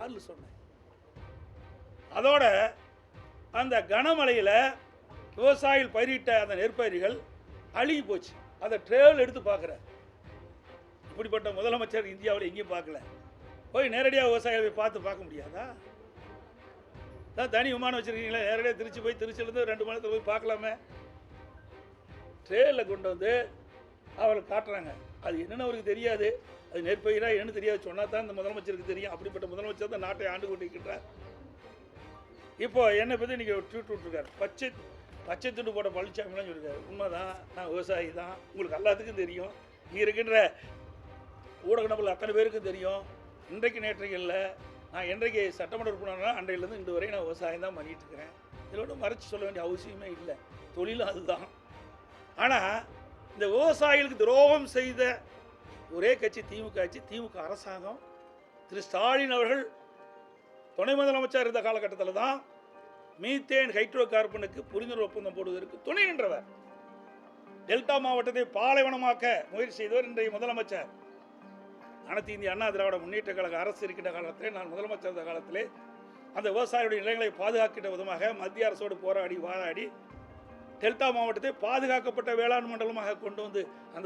யாருன்னு சொன்னேன். அதோட அந்த கனமழையில் விவசாயிகள் பயிரிட்ட அந்த நெற்பயிர்கள் அழுகி போச்சு. அதை ட்ரேவில் எடுத்து பார்க்குறார். இப்படிப்பட்ட முதலமைச்சர் இந்தியாவில் எங்கேயும் பார்க்கல. போய் நேரடியாக விவசாயிகளை பார்க்க முடியாதா? தான் தனி விமானம் வச்சுருக்கீங்களே, நேரடியாக திருச்சி போய் திருச்சியிலேருந்து 2 மணி நேரத்தில் போய் பார்க்கலாமே. ட்ரேலில் கொண்டு வந்து அவர்கள் காட்டுறாங்க. அது என்னென்னு அவருக்கு தெரியாது. அது நெற்பயிராக என்னன்னு தெரியாது. சொன்னால் தான் இந்த முதலமைச்சருக்கு தெரியும். அப்படிப்பட்ட முதலமைச்சர் தான் நாட்டை ஆண்டு கொண்டிருக்கின்றார். இப்போ என்னை பற்றி இன்றைக்கி ட்வீட் விட்டுருக்காரு. பச்சை துண்டு போட்ட பழனிசாமிலாம் சொல்லியிருக்காரு. உண்மைதான், நான் விவசாயி தான். உங்களுக்கு எல்லாத்துக்கும் தெரியும். இங்கே இருக்கின்ற ஊடக நபர்கள் அத்தனை பேருக்கும் தெரியும். இன்றைக்கு நேற்றைக்கு இல்லை, நான் என்றைக்கு சட்டமன்ற உறுப்பினர்னா அன்றையிலேருந்து இன்று வரை நான் விவசாயம் தான் பண்ணிகிட்டு இருக்கிறேன். இதில் ஒன்றும் மறைச்சி சொல்ல வேண்டிய அவசியமே இல்லை. தொழிலும் அதுதான். ஆனால் இந்த விவசாயிகளுக்கு துரோகம் செய்த ஒரே கட்சி திமுக ஆட்சி. திமுக அரசாங்கம் திரு ஸ்டாலின் அவர்கள் துணை முதலமைச்சர் இருந்த காலகட்டத்தில் தான் மீத்தேன் ஹைட்ரோ கார்பனுக்கு புரிந்துணர்வு ஒப்பந்தம் போடுவதற்கு துணை நின்றவர். டெல்டா மாவட்டத்தை பாலைவனமாக்க முயற்சி செய்தவர் இன்றைய முதலமைச்சர். அனைத்து இந்திய அண்ணா திராவிட முன்னேற்ற கழக அரசு இருக்கின்ற காலத்திலே, நான் முதலமைச்சர் இருந்த காலத்திலே, அந்த விவசாயிகளுடைய நிலங்களை பாதுகாக்கின்ற விதமாக மத்திய அரசோடு போராடி வாதாடி டெல்டா மாவட்டத்தை பாதுகாக்கப்பட்ட வேளாண் மண்டலமாக கொண்டு வந்து அந்த